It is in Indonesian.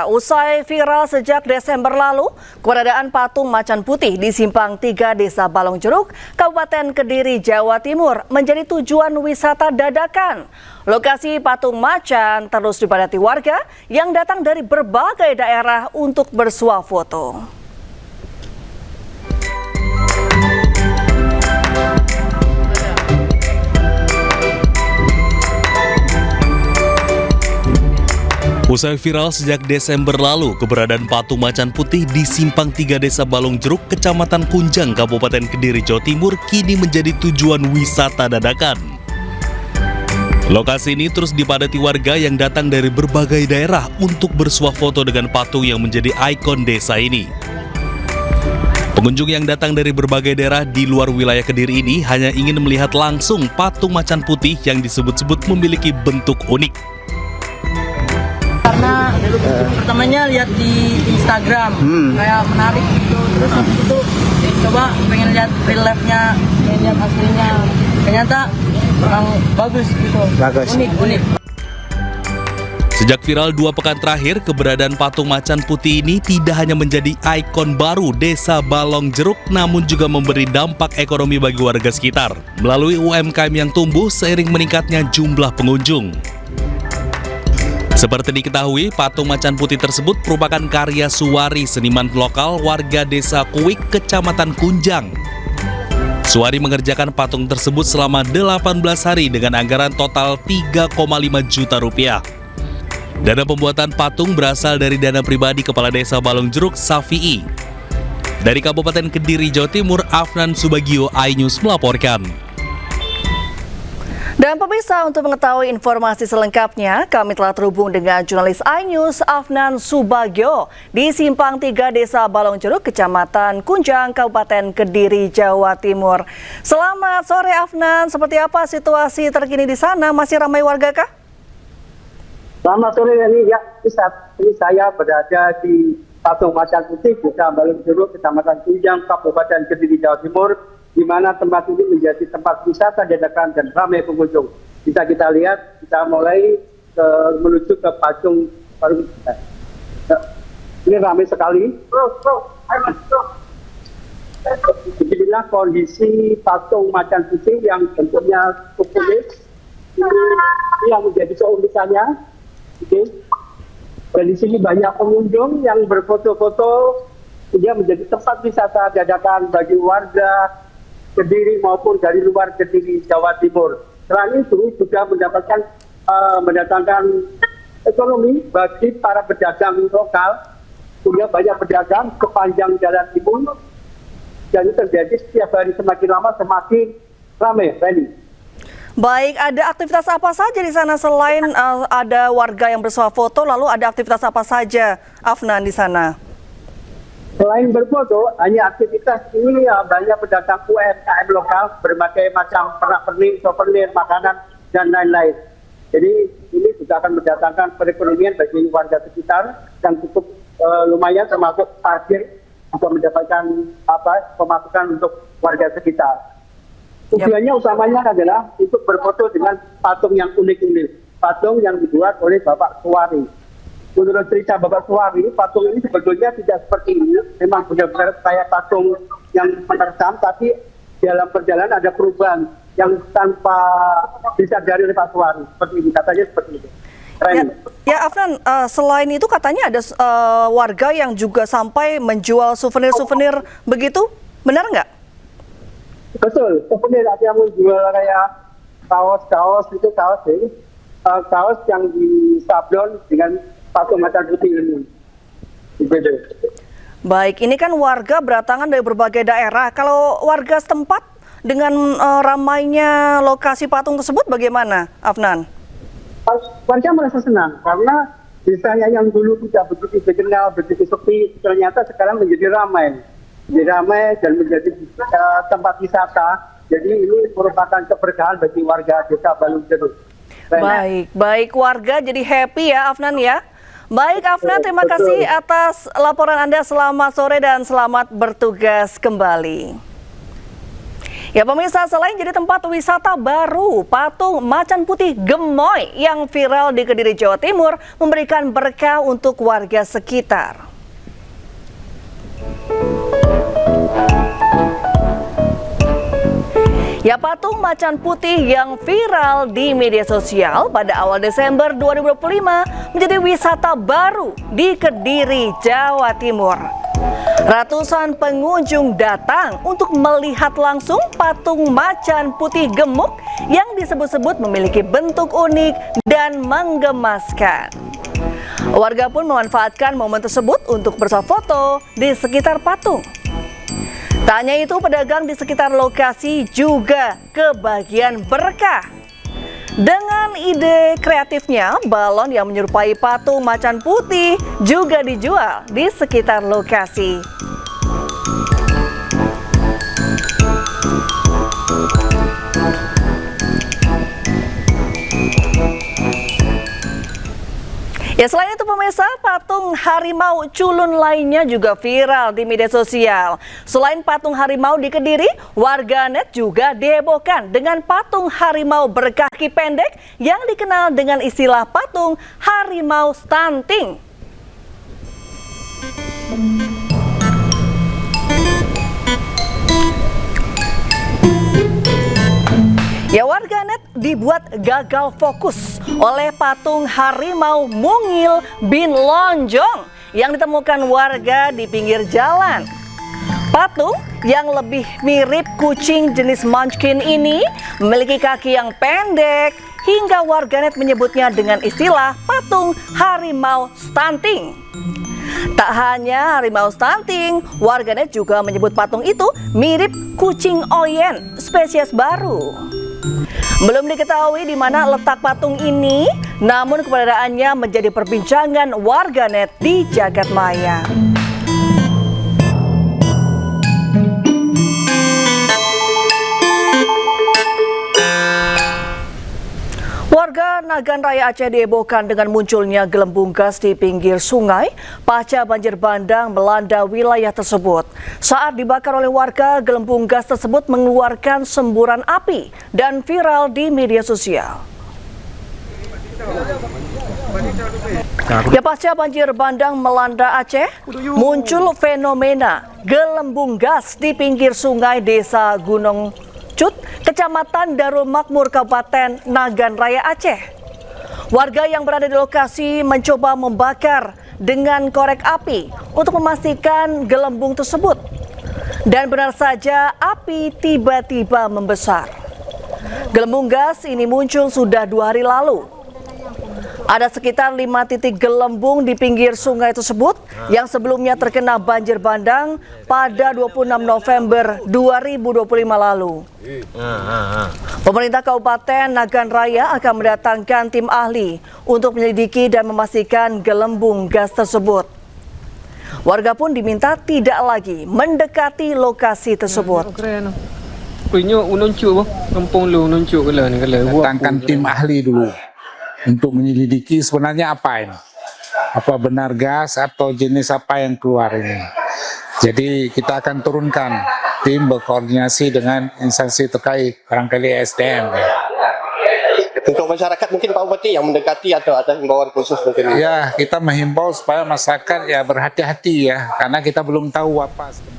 Saudara, usai viral sejak Desember lalu, keberadaan patung macan putih di Simpang 3 Desa Balong Jeruk, Kabupaten Kediri, Jawa Timur menjadi tujuan wisata dadakan. Lokasi patung macan terus dipadati warga yang datang dari berbagai daerah untuk bersuah foto. Usai viral sejak Desember lalu, keberadaan patung macan putih di Simpang 3 Desa Balong Jeruk, Kecamatan Kunjang, Kabupaten Kediri, Jawa Timur, kini menjadi tujuan wisata dadakan. Lokasi ini terus dipadati warga yang datang dari berbagai daerah untuk bersuah foto dengan patung yang menjadi ikon desa ini. Pengunjung yang datang dari berbagai daerah di luar wilayah Kediri ini hanya ingin melihat langsung patung macan putih yang disebut-sebut memiliki bentuk unik. Karena pertamanya lihat di Instagram kayak menarik gitu, terus habis itu coba pengen lihat real life-nya, pengen lihat aslinya, ternyata bagus gitu, unik. Sejak viral 2 pekan terakhir, keberadaan patung macan putih ini tidak hanya menjadi ikon baru Desa Balong Jeruk, namun juga memberi dampak ekonomi bagi warga sekitar melalui UMKM yang tumbuh seiring meningkatnya jumlah pengunjung. Seperti diketahui, patung macan putih tersebut merupakan karya Suwari, seniman lokal warga Desa Kuik, Kecamatan Kunjang. Suwari mengerjakan patung tersebut selama 18 hari dengan anggaran total 3,5 juta rupiah. Dana pembuatan patung berasal dari dana pribadi Kepala Desa Balong Jeruk, Safi'i. Dari Kabupaten Kediri, Jawa Timur, Afnan Subagio, iNews melaporkan. Dan pemirsa, untuk mengetahui informasi selengkapnya, kami telah terhubung dengan jurnalis iNews Afnan Subagio di Simpang 3 Desa Balong Jeruk, Kecamatan Kunjang, Kabupaten Kediri, Jawa Timur. Selamat sore Afnan, seperti apa situasi terkini di sana? Masih ramai warga kah? Selamat sore, ya. Saat ini saya berada di patung macan putih Desa Balong Jeruk, Kecamatan Kunjang, Kabupaten Kediri, Jawa Timur, di mana tempat ini menjadi tempat wisata dadakan dan ramai pengunjung. Bisa kita lihat, kita mulai menuju ke patung baru. Ini ramai sekali. Beginilah kondisi patung macan putih yang bentuknya cukup unik. Ini yang menjadi keunikannya. Dan di sini banyak pengunjung yang berfoto-foto, sehingga menjadi tempat wisata dadakan bagi warga Kediri maupun dari luar Kediri, Jawa Timur. Selain itu juga mendatangkan ekonomi bagi para pedagang lokal, sehingga banyak pedagang sepanjang jalan timur, dan itu terjadi setiap hari semakin lama semakin ramai. Baik, ada aktivitas apa saja di sana selain ada warga yang bersuah foto, lalu ada aktivitas apa saja, Afnan, di sana? Selain berfoto, hanya aktivitas ini ya banyak pedagang UMKM lokal, berbagai macam pernak-pernik, souvenir, makanan, dan lain-lain. Jadi ini juga akan mendatangkan perekonomian bagi warga sekitar yang cukup lumayan, termasuk parkir untuk mendapatkan pemasukan untuk warga sekitar. Tujuannya utamanya adalah untuk berfoto dengan patung yang unik-unik, patung yang dibuat oleh Bapak Suwari. Menurut cerita Bapak Suwari, patung ini sebetulnya tidak seperti ini. Memang benar-benar kayak patung yang menerkam, tapi dalam perjalanan ada perubahan yang tanpa disadari oleh Pak Suwari. Seperti ini, katanya seperti itu. Ya Afnan, selain itu katanya ada warga yang juga sampai menjual souvenir-souvenir begitu, benar nggak? Betul, souvenir ada yang menjual kayak kaos itu, kaos yang disablon dengan patung macan putih ini. Baik, ini kan warga berdatangan dari berbagai daerah. Kalau warga setempat dengan ramainya lokasi patung tersebut bagaimana, Afnan? Warga merasa senang karena desanya yang dulu tidak begitu dikenal, begitu sepi, ternyata sekarang menjadi ramai. Dan menjadi tempat wisata. Jadi ini merupakan keberkahan bagi warga Desa Balong Jeruk. Baik, warga jadi happy ya, Afnan ya. Baik Afnan, terima kasih atas laporan Anda. Selamat sore dan selamat bertugas kembali. Ya pemirsa, selain jadi tempat wisata baru, patung macan putih gemoy yang viral di Kediri, Jawa Timur memberikan berkah untuk warga sekitar. Ya, patung macan putih yang viral di media sosial pada awal Desember 2025 menjadi wisata baru di Kediri, Jawa Timur. Ratusan pengunjung datang untuk melihat langsung patung macan putih gemuk yang disebut-sebut memiliki bentuk unik dan menggemaskan. Warga pun memanfaatkan momen tersebut untuk bersuah foto di sekitar patung. Tak hanya itu, pedagang di sekitar lokasi juga kebagian berkah. Dengan ide kreatifnya, balon yang menyerupai patung macan putih juga dijual di sekitar lokasi. Ya, selain itu pemirsa, patung harimau culun lainnya juga viral di media sosial. Selain patung harimau di Kediri, warganet juga dihebohkan dengan patung harimau berkaki pendek yang dikenal dengan istilah patung harimau stunting. Ya, warganet dibuat gagal fokus oleh patung harimau mungil bin lonjong yang ditemukan warga di pinggir jalan. Patung yang lebih mirip kucing jenis munchkin ini memiliki kaki yang pendek hingga warganet menyebutnya dengan istilah patung harimau stunting. Tak hanya harimau stunting, warganet juga menyebut patung itu mirip kucing oyen spesies baru. Belum diketahui di mana letak patung ini, namun keberadaannya menjadi perbincangan warganet di jagat maya. Warga Nagan Raya Aceh dihebohkan dengan munculnya gelembung gas di pinggir sungai pasca banjir bandang melanda wilayah tersebut. Saat dibakar oleh warga, gelembung gas tersebut mengeluarkan semburan api dan viral di media sosial. Ya, pasca banjir bandang melanda Aceh, muncul fenomena gelembung gas di pinggir sungai Desa Gunung Cut, Kecamatan Darul Makmur, Kabupaten Nagan Raya Aceh. Warga yang berada di lokasi mencoba membakar dengan korek api untuk memastikan gelembung tersebut. Dan benar saja, api tiba-tiba membesar. Gelembung gas ini muncul sudah 2 hari lalu. Ada sekitar 5 titik gelembung di pinggir sungai tersebut yang sebelumnya terkena banjir bandang pada 26 November 2025 lalu. Pemerintah Kabupaten Nagan Raya akan mendatangkan tim ahli untuk menyelidiki dan memastikan gelembung gas tersebut. Warga pun diminta tidak lagi mendekati lokasi tersebut. Datangkan tim ahli dulu untuk menyelidiki sebenarnya apa ini. Apa benar gas atau jenis apa yang keluar ini. Jadi kita akan turunkan tim berkoordinasi dengan instansi terkait, barangkali SDM. Untuk masyarakat mungkin Pak Bupati yang mendekati atau ada himbauan khusus mungkin? Ya, kita menghimbau supaya masyarakat ya berhati-hati ya, karena kita belum tahu apa sebenarnya.